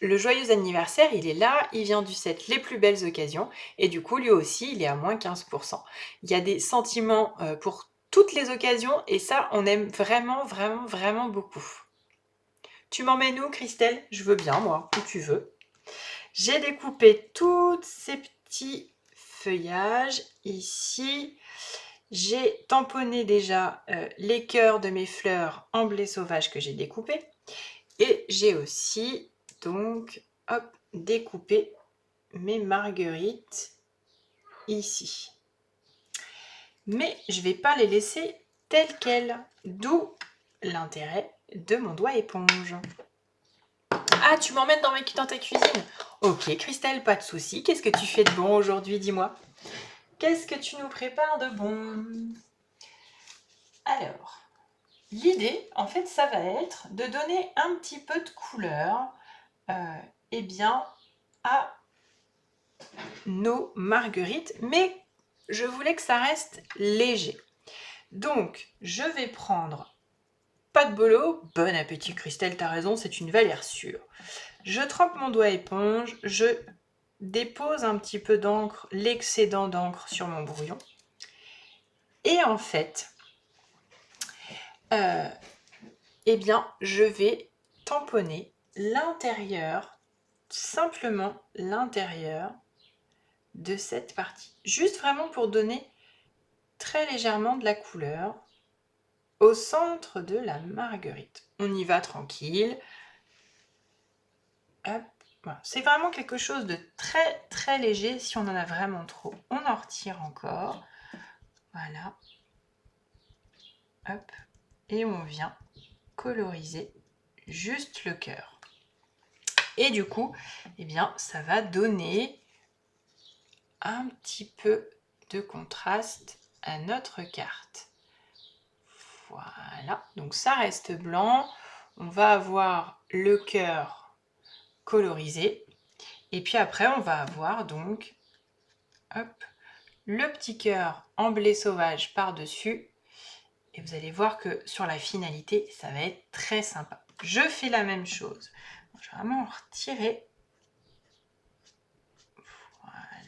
Le joyeux anniversaire, il est là, il vient du set Les plus belles occasions, et du coup, lui aussi, il est à moins 15%. Il y a des sentiments pour toutes les occasions, et ça, on aime vraiment, vraiment, vraiment beaucoup. Tu m'emmènes où, Christelle? Je veux bien, moi, où tu veux. J'ai découpé tous ces petits feuillages ici. J'ai tamponné déjà les cœurs de mes fleurs en blé sauvage que j'ai découpé. Et j'ai aussi... donc, hop, découper mes marguerites ici. Mais je ne vais pas les laisser telles quelles, d'où l'intérêt de mon doigt éponge. Ah, tu m'emmènes dans ta cuisine? Ok, Christelle, pas de souci. Qu'est-ce que tu fais de bon aujourd'hui, dis-moi? Qu'est-ce que tu nous prépares de bon? Alors, l'idée, en fait, ça va être de donner un petit peu de couleur eh bien, à nos marguerites, mais je voulais que ça reste léger. Donc, je vais prendre pas de bolo. Bon appétit Christelle, t'as raison, c'est une valeur sûre. Je trempe mon doigt éponge, je dépose un petit peu d'encre, l'excédent d'encre sur mon brouillon. Et en fait, eh bien, je vais tamponner l'intérieur, simplement l'intérieur de cette partie. Juste vraiment pour donner très légèrement de la couleur au centre de la marguerite. On y va tranquille. Hop. Voilà. C'est vraiment quelque chose de très très léger. Si on en a vraiment trop, on en retire encore. Voilà. Hop. Et on vient coloriser juste le cœur. Et du coup, eh bien, ça va donner un petit peu de contraste à notre carte. Voilà, donc ça reste blanc. On va avoir le cœur colorisé. Et puis après, on va avoir donc hop, le petit cœur en blé sauvage par-dessus. Et vous allez voir que sur la finalité, ça va être très sympa. Je fais la même chose. Je vais vraiment retirer.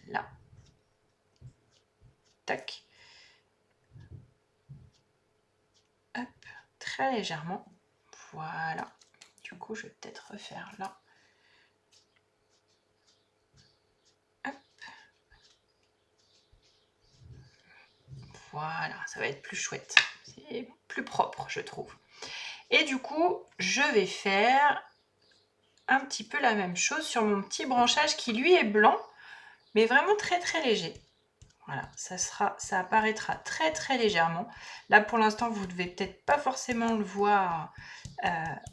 Voilà. Tac. Hop, très légèrement. Voilà. Du coup, je vais peut-être refaire là. Hop. Voilà, ça va être plus chouette. C'est plus propre, je trouve. Et du coup, je vais faire un petit peu la même chose sur mon petit branchage qui, lui, est blanc, mais vraiment très très léger. Voilà, ça apparaîtra très très légèrement. Là, pour l'instant, vous ne devez peut-être pas forcément le voir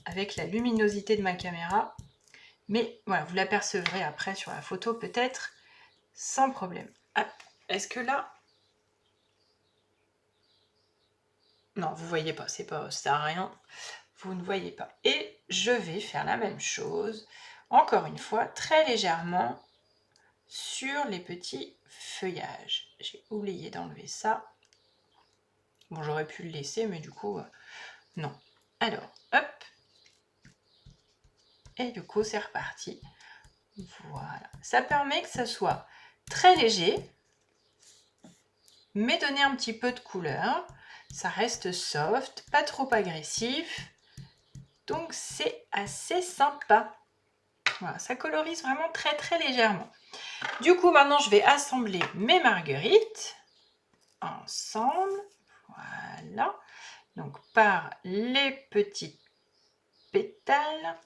avec la luminosité de ma caméra. Mais voilà, vous l'apercevrez après sur la photo peut-être sans problème. Ah, est-ce que là... Non, vous ne voyez pas, ça sert à rien. Vous ne voyez pas. Et je vais faire la même chose encore une fois, très légèrement sur les petits feuillages. J'ai oublié d'enlever ça. Bon, j'aurais pu le laisser, mais du coup, non. Alors, hop. Et du coup, c'est reparti. Voilà. Ça permet que ça soit très léger, mais donner un petit peu de couleur. Ça reste soft, pas trop agressif. Donc, c'est assez sympa. Voilà, ça colorise vraiment très très légèrement. Du coup, maintenant, je vais assembler mes marguerites ensemble. Voilà. Donc, par les petits pétales.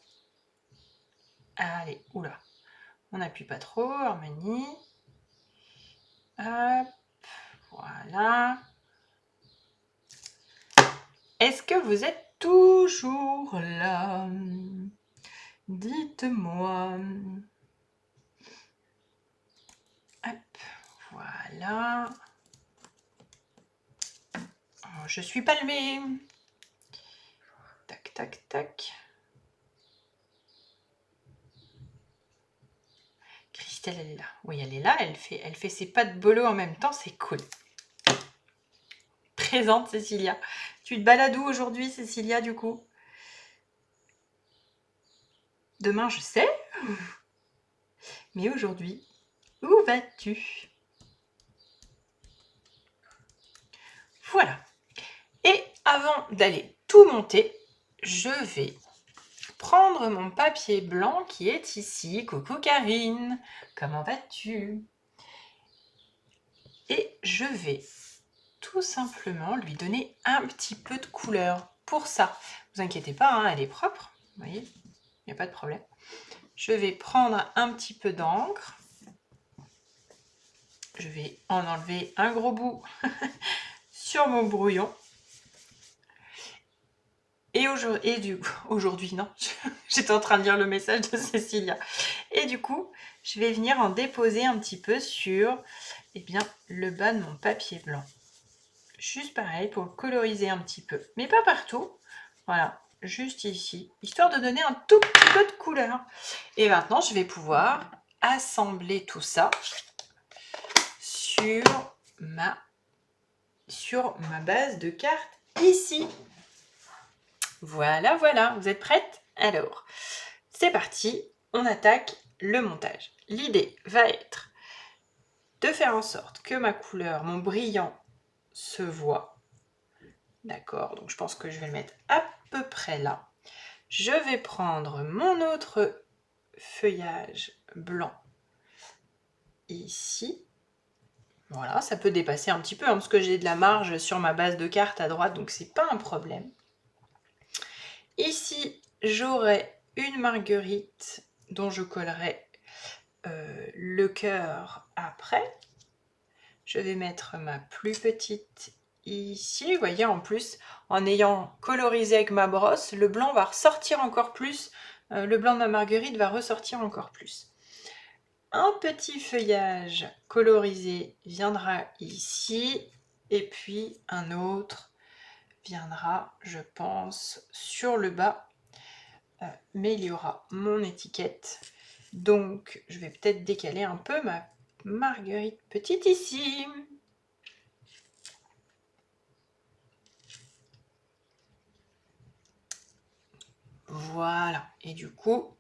Allez, oula. On n'appuie pas trop, harmonie. Hop, voilà. Est-ce que vous êtes toujours là? Dites-moi. Hop, voilà. Oh, je suis palmée. Tac, tac, tac. Christelle, elle est là. Oui, elle est là. Elle fait ses pas de bolo en même temps. C'est cool. Présente, Cécilia. Tu te balades où aujourd'hui, Cécilia, du coup? Demain, je sais. Mais aujourd'hui, où vas-tu? Voilà. Et avant d'aller tout monter, je vais prendre mon papier blanc qui est ici. Coucou Karine, comment vas-tu? Et je vais tout simplement lui donner un petit peu de couleur. Pour ça, ne vous inquiétez pas, hein, elle est propre, vous voyez, il n'y a pas de problème. Je vais prendre un petit peu d'encre. Je vais en enlever un gros bout sur mon brouillon. Et aujourd'hui, non, j'étais en train de lire le message de Cécilia. Et du coup, je vais venir en déposer un petit peu sur le bas de mon papier blanc. Juste pareil pour le coloriser un petit peu, mais pas partout. Voilà, juste ici, histoire de donner un tout petit peu de couleur. Et maintenant, je vais pouvoir assembler tout ça sur ma base de cartes ici. Voilà, voilà, vous êtes prêtes? Alors, c'est parti, on attaque le montage. L'idée va être de faire en sorte que ma couleur, mon brillant, se voit. D'accord, donc je pense que je vais le mettre à peu près là. Je vais prendre mon autre feuillage blanc ici. Voilà, ça peut dépasser un petit peu, hein, parce que j'ai de la marge sur ma base de cartes à droite, donc c'est pas un problème. Ici, j'aurai une marguerite dont je collerai le cœur après. Je vais mettre ma plus petite ici. Vous voyez, en plus, en ayant colorisé avec ma brosse, le blanc va ressortir encore plus. Le blanc de ma marguerite va ressortir encore plus. Un petit feuillage colorisé viendra ici. Et puis un autre viendra, je pense, sur le bas. Mais il y aura mon étiquette. Donc, je vais peut-être décaler un peu ma marguerite petite ici. Voilà. Et du coup,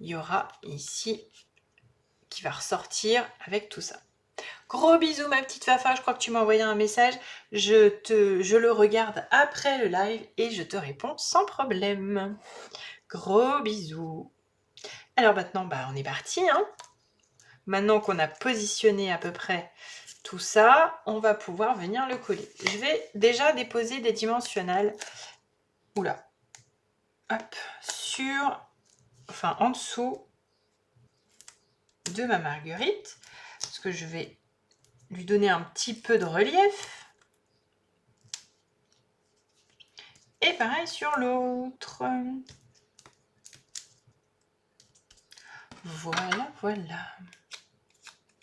il y aura ici qui va ressortir avec tout ça. Gros bisous ma petite Fafa, je crois que tu m'as envoyé un message. Je le regarde après le live et je te réponds sans problème. Gros bisous. Alors maintenant, on est parti, hein. Maintenant qu'on a positionné à peu près tout ça, on va pouvoir venir le coller. Je vais déjà déposer des dimensionnels. Oula. Hop. En dessous de ma marguerite. Parce que je vais lui donner un petit peu de relief. Et pareil sur l'autre. Voilà, voilà.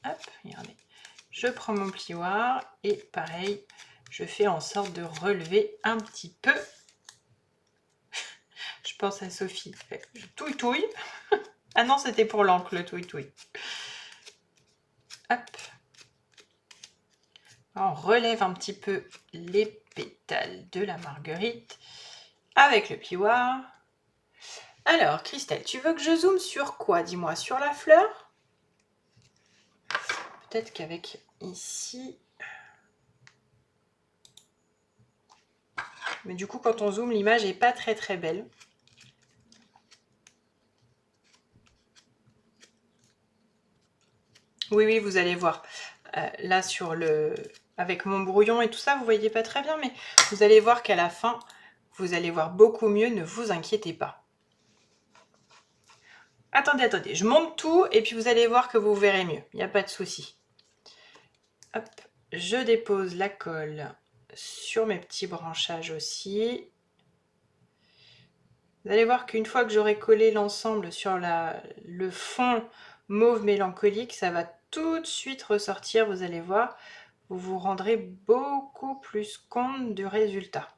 Hop, regardez. Je prends mon plioir et pareil, je fais en sorte de relever un petit peu. Je pense à Sophie. Je touille. Ah non, c'était pour l'encre, le touille-touille. Hop. On relève un petit peu les pétales de la marguerite avec le plioir. Alors, Christelle, tu veux que je zoome sur quoi? Dis-moi, sur la fleur? Peut-être qu'avec ici... Mais du coup, quand on zoome, l'image n'est pas très très belle. Oui, oui, vous allez voir. Là, avec mon brouillon et tout ça, vous voyez pas très bien, mais vous allez voir qu'à la fin, vous allez voir beaucoup mieux, ne vous inquiétez pas. Attendez, attendez, je monte tout et puis vous allez voir que vous verrez mieux. Il n'y a pas de souci. Hop, je dépose la colle sur mes petits branchages aussi. Vous allez voir qu'une fois que j'aurai collé l'ensemble sur le fond mauve mélancolique, ça va tout de suite ressortir, vous allez voir. Vous vous rendrez beaucoup plus compte du résultat.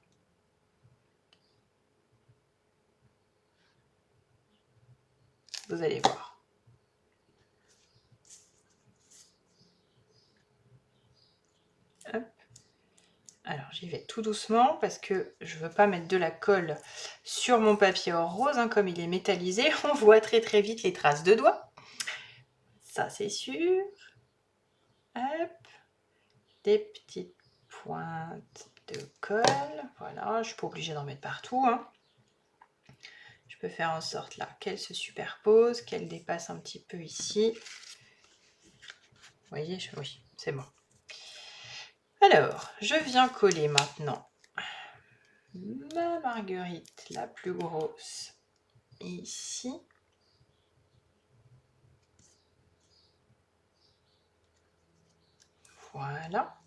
Vous allez voir. Hop. Alors j'y vais tout doucement parce que je ne veux pas mettre de la colle sur mon papier rose, hein, comme il est métallisé. On voit très très vite les traces de doigts. Ça c'est sûr. Hop. Des petites pointes de colle. Voilà, je ne suis pas obligée d'en mettre partout, hein. Je peux faire en sorte là qu'elle se superpose, qu'elle dépasse un petit peu ici. Vous voyez, oui, c'est bon. Alors, je viens coller maintenant ma marguerite la plus grosse ici. Voilà.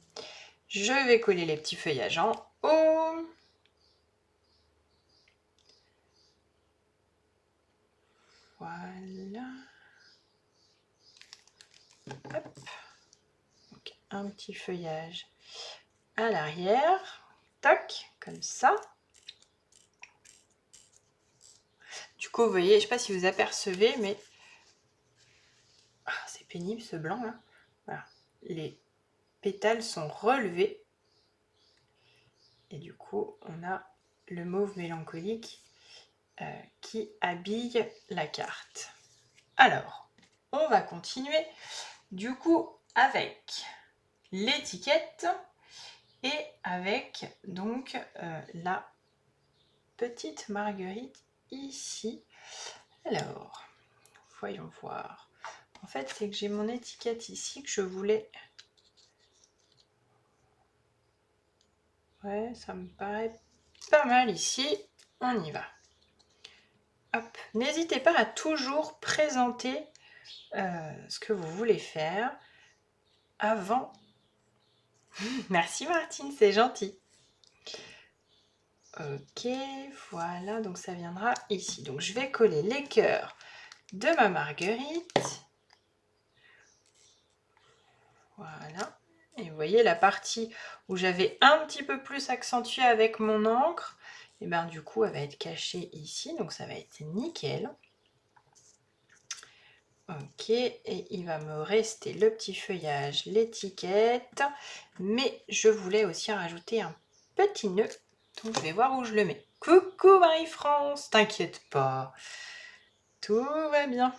Je vais coller les petits feuillages en haut. Voilà. Hop. Donc, un petit feuillage à l'arrière. Tac, comme ça. Du coup, vous voyez, je ne sais pas si vous apercevez, mais c'est pénible ce blanc là. Voilà. Les pétales sont relevés. Et du coup, on a le mauve mélancolique qui habille la carte. Alors, on va continuer du coup avec l'étiquette et avec donc la petite marguerite ici. Alors, voyons voir. En fait, c'est que j'ai mon étiquette ici que je voulais... Ouais, ça me paraît pas mal ici. On y va. Hop. N'hésitez pas à toujours présenter ce que vous voulez faire avant. Merci Martine, c'est gentil. Ok, voilà, donc ça viendra ici. Donc je vais coller les cœurs de ma marguerite. Voilà. Et vous voyez la partie où j'avais un petit peu plus accentué avec mon encre, et bien du coup elle va être cachée ici, donc ça va être nickel. Ok, et il va me rester le petit feuillage, l'étiquette, mais je voulais aussi rajouter un petit nœud, donc je vais voir où je le mets. Coucou Marie-France, t'inquiète pas, tout va bien.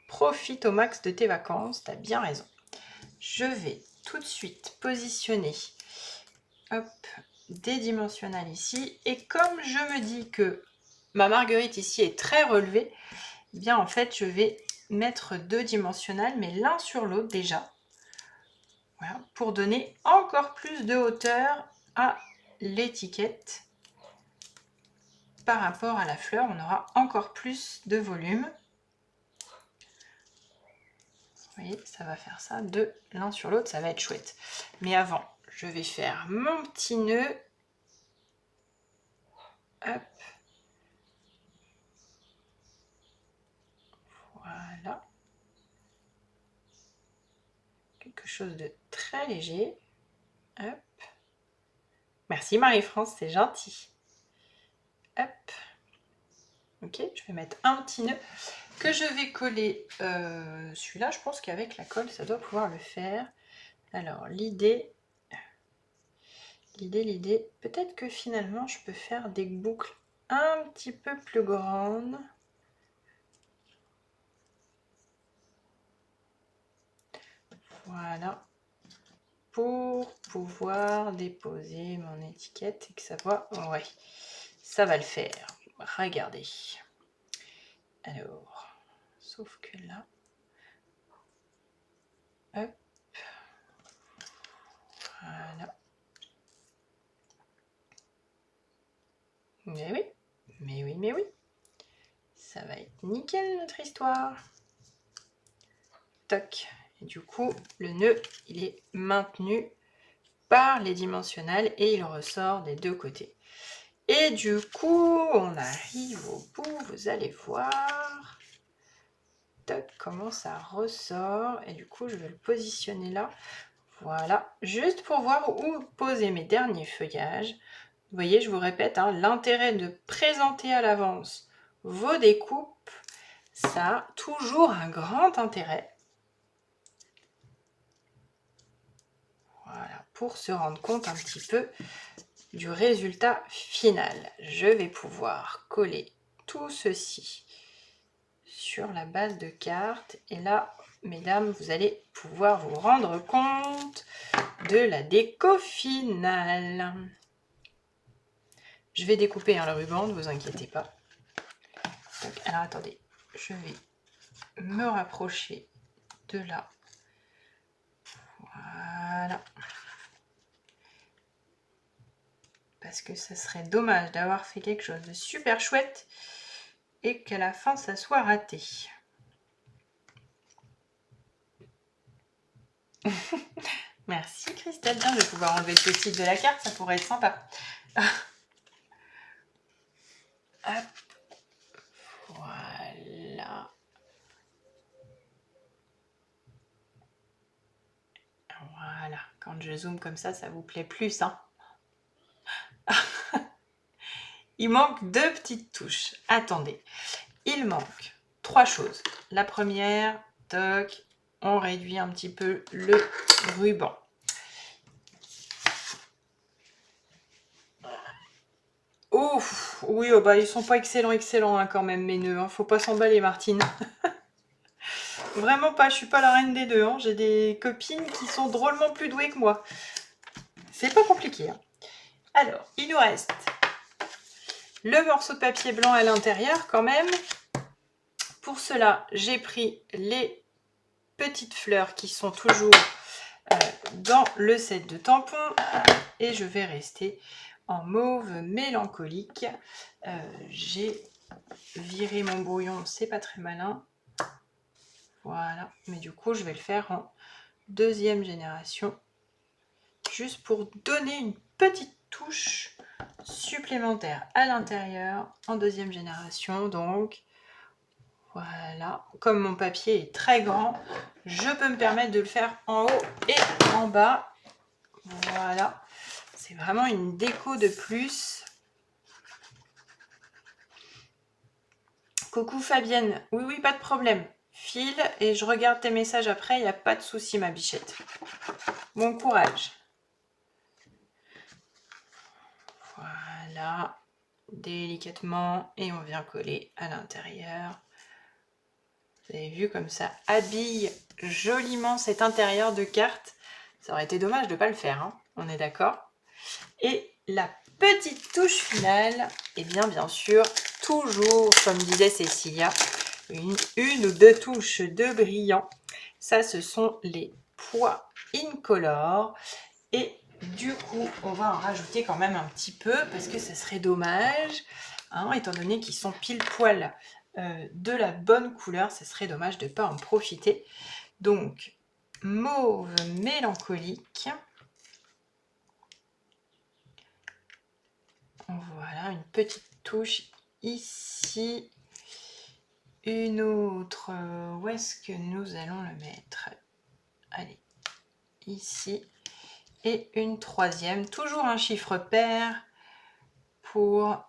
Profite au max de tes vacances, t'as bien raison. Je vais tout de suite positionner hop, des dimensionnels ici, et comme je me dis que ma marguerite ici est très relevée, eh bien en fait je vais mettre deux dimensionnels, mais l'un sur l'autre déjà, voilà, pour donner encore plus de hauteur à l'étiquette. Par rapport à la fleur, on aura encore plus de volume. Vous voyez, ça va faire ça de l'un sur l'autre, ça va être chouette. Mais avant, je vais faire mon petit nœud. Hop. Voilà. Quelque chose de très léger. Hop. Merci Marie-France, c'est gentil. Hop. Ok, je vais mettre un petit nœud que je vais coller. Celui-là, je pense qu'avec la colle, ça doit pouvoir le faire. Alors, l'idée, peut-être que finalement, je peux faire des boucles un petit peu plus grandes. Voilà. Pour pouvoir déposer mon étiquette et que ça voit. Ouais, ça va le faire. Regardez. Alors, sauf que là, hop, voilà. Mais oui, mais oui, mais oui. Ça va être nickel notre histoire. Toc. Et du coup, le nœud, il est maintenu par les dimensionnels et il ressort des deux côtés. Et du coup, on arrive au bout, vous allez voir. Toc, comment ça ressort. Et du coup, je vais le positionner là. Voilà, juste pour voir où poser mes derniers feuillages. Vous voyez, je vous répète, hein, l'intérêt de présenter à l'avance vos découpes, ça a toujours un grand intérêt. Voilà, pour se rendre compte un petit peu du résultat final. Je vais pouvoir coller tout ceci sur la base de carte. Et là, mesdames, vous allez pouvoir vous rendre compte de la déco finale. Je vais découper le ruban, ne vous inquiétez pas. Donc, alors attendez, je vais me rapprocher de là. Voilà. Parce que ça serait dommage d'avoir fait quelque chose de super chouette et qu'à la fin ça soit raté. Merci Christelle, bien, je vais pouvoir enlever le petit de la carte, ça pourrait être sympa. Hop. Voilà. Voilà, quand je zoome comme ça vous plaît plus, hein. Il manque deux petites touches. Attendez, il manque trois choses. La première, toc, on réduit un petit peu le ruban. Ouf, oui, oh bah ils sont pas excellents hein, quand même mes nœuds, hein. Faut pas s'emballer Martine. Vraiment pas, je suis pas la reine des deux, hein. J'ai des copines qui sont drôlement plus douées que moi. C'est pas compliqué, hein. Alors, il nous reste le morceau de papier blanc à l'intérieur quand même. Pour cela, j'ai pris les petites fleurs qui sont toujours dans le set de tampons et je vais rester en mauve mélancolique. J'ai viré mon brouillon, c'est pas très malin. Voilà, mais du coup je vais le faire en deuxième génération juste pour donner une petite touche supplémentaire à l'intérieur en deuxième génération. Donc voilà, comme mon papier est très grand, je peux me permettre de le faire en haut et en bas. Voilà, c'est vraiment une déco de plus. Coucou Fabienne, oui oui pas de problème, file et je regarde tes messages après, il n'y a pas de souci ma bichette. Bon courage. Voilà, délicatement et on vient coller à l'intérieur. Vous avez vu comme ça habille joliment cet intérieur de carte. Ça aurait été dommage de ne pas le faire, hein, on est d'accord. Et la petite touche finale, et bien sûr, toujours, comme disait Cécilia, une ou deux touches de brillant. Ça, ce sont les pois incolores. Et du coup, on va en rajouter quand même un petit peu, parce que ça serait dommage, hein, étant donné qu'ils sont pile poil de la bonne couleur, ça serait dommage de ne pas en profiter. Donc, mauve mélancolique. Voilà, une petite touche ici. Une autre, où est-ce que nous allons le mettre? Allez, ici. Et une troisième, toujours un chiffre pair pour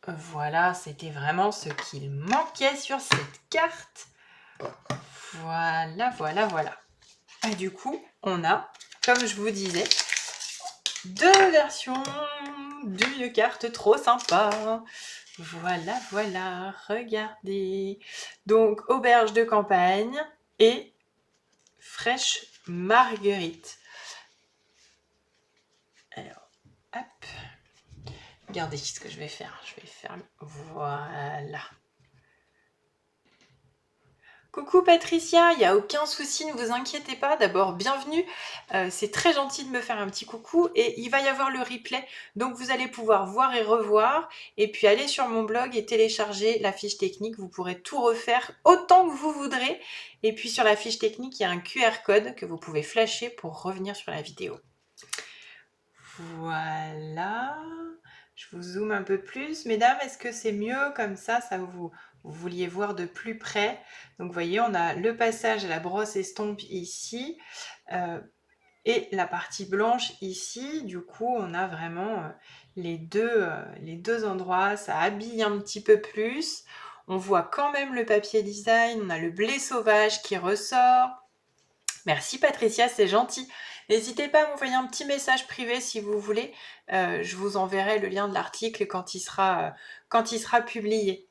Voilà, c'était vraiment ce qu'il manquait sur cette carte. Voilà, voilà, voilà. Et du coup, on a, comme je vous disais, 2 versions d'une carte trop sympa. Voilà, voilà, regardez. Donc, auberge de campagne et fraîche marguerite. Alors, hop. Regardez ce que je vais faire. Je vais faire... Voilà. Coucou Patricia, il n'y a aucun souci, ne vous inquiétez pas. D'abord, bienvenue. C'est très gentil de me faire un petit coucou et il va y avoir le replay. Donc, vous allez pouvoir voir et revoir et puis aller sur mon blog et télécharger la fiche technique. Vous pourrez tout refaire autant que vous voudrez. Et puis, sur la fiche technique, il y a un QR code que vous pouvez flasher pour revenir sur la vidéo. Voilà. Je vous zoome un peu plus. Mesdames, est-ce que c'est mieux comme ça vous vouliez voir de plus près? Donc, vous voyez, on a le passage à la brosse estompe ici et la partie blanche ici. Du coup, on a vraiment les deux endroits. Ça habille un petit peu plus. On voit quand même le papier design. On a le blé sauvage qui ressort. Merci Patricia, c'est gentil. N'hésitez pas à m'envoyer un petit message privé si vous voulez. Je vous enverrai le lien de l'article quand il sera publié.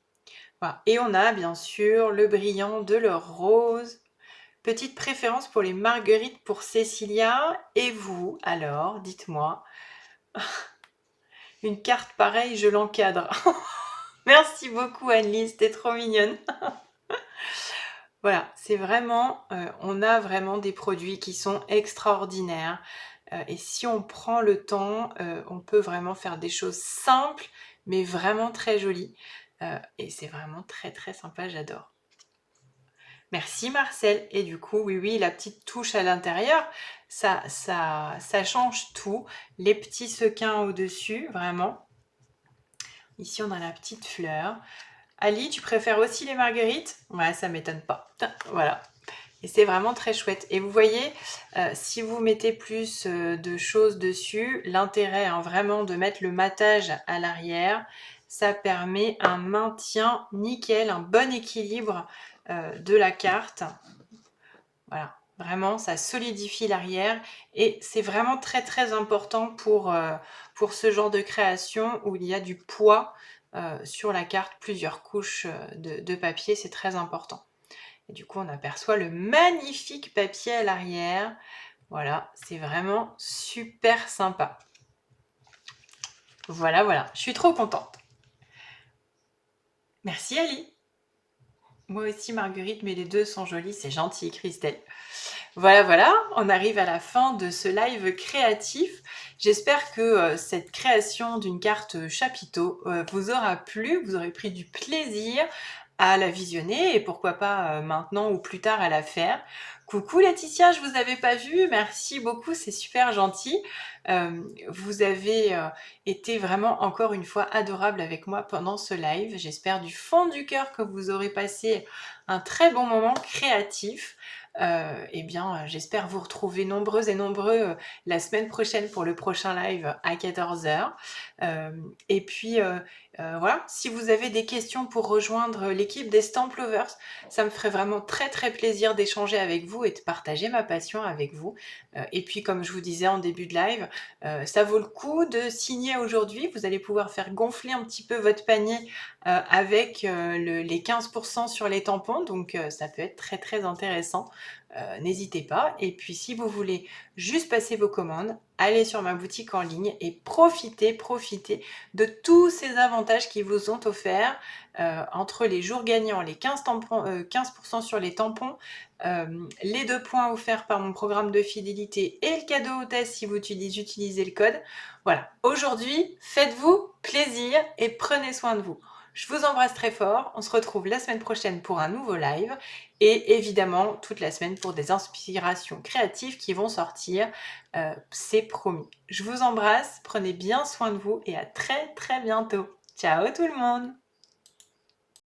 Voilà. Et on a bien sûr le brillant de leur rose. Petite préférence pour les marguerites pour Cécilia. Et vous, alors, dites-moi. Une carte pareille, je l'encadre. Merci beaucoup Anne-Lise, t'es trop mignonne. Voilà, c'est vraiment, on a vraiment des produits qui sont extraordinaires. Et si on prend le temps, on peut vraiment faire des choses simples, mais vraiment très jolies. Et c'est vraiment très très sympa, j'adore. Merci Marcel. Et du coup, oui, la petite touche à l'intérieur, ça change tout. Les petits sequins au-dessus, vraiment. Ici, on a la petite fleur. Ali, tu préfères aussi les marguerites? Ouais, ça m'étonne pas. Voilà. Et c'est vraiment très chouette. Et vous voyez, si vous mettez plus de choses dessus, l'intérêt vraiment de mettre le matage à l'arrière, ça permet un maintien nickel, un bon équilibre de la carte. Voilà, vraiment, ça solidifie l'arrière et c'est vraiment très très important pour ce genre de création où il y a du poids sur la carte, plusieurs couches de papier, c'est très important. Et du coup, on aperçoit le magnifique papier à l'arrière. Voilà, c'est vraiment super sympa. Voilà, voilà, je suis trop contente. Merci Ali. Moi aussi Marguerite, mais les deux sont jolis, c'est gentil Christelle. Voilà, voilà, on arrive à la fin de ce live créatif. J'espère que cette création d'une carte chapiteau vous aura plu, vous aurez pris du plaisir à la visionner et pourquoi pas maintenant ou plus tard à la faire. Coucou Laetitia, je vous avais pas vu, merci beaucoup, c'est super gentil. Vous avez été vraiment encore une fois adorable avec moi pendant ce live. J'espère du fond du cœur que vous aurez passé un très bon moment créatif. Eh bien, j'espère vous retrouver nombreuses et nombreux la semaine prochaine pour le prochain live à 14h. Et puis, voilà, si vous avez des questions pour rejoindre l'équipe des Stamp Lovers, ça me ferait vraiment très très plaisir d'échanger avec vous et de partager ma passion avec vous. Et puis, comme je vous disais en début de live, ça vaut le coup de signer aujourd'hui. Vous allez pouvoir faire gonfler un petit peu votre panier avec les 15% sur les tampons. Donc, ça peut être très très intéressant. N'hésitez pas. Et puis, si vous voulez juste passer vos commandes, allez sur ma boutique en ligne et profitez de tous ces avantages qui vous ont offerts entre les jours gagnants, les 15% sur les tampons, les 2 points offerts par mon programme de fidélité et le cadeau hôtesse si vous utilisez le code. Voilà, aujourd'hui, faites-vous plaisir et prenez soin de vous. Je vous embrasse très fort, on se retrouve la semaine prochaine pour un nouveau live et évidemment toute la semaine pour des inspirations créatives qui vont sortir, c'est promis. Je vous embrasse, prenez bien soin de vous et à très très bientôt. Ciao tout le monde!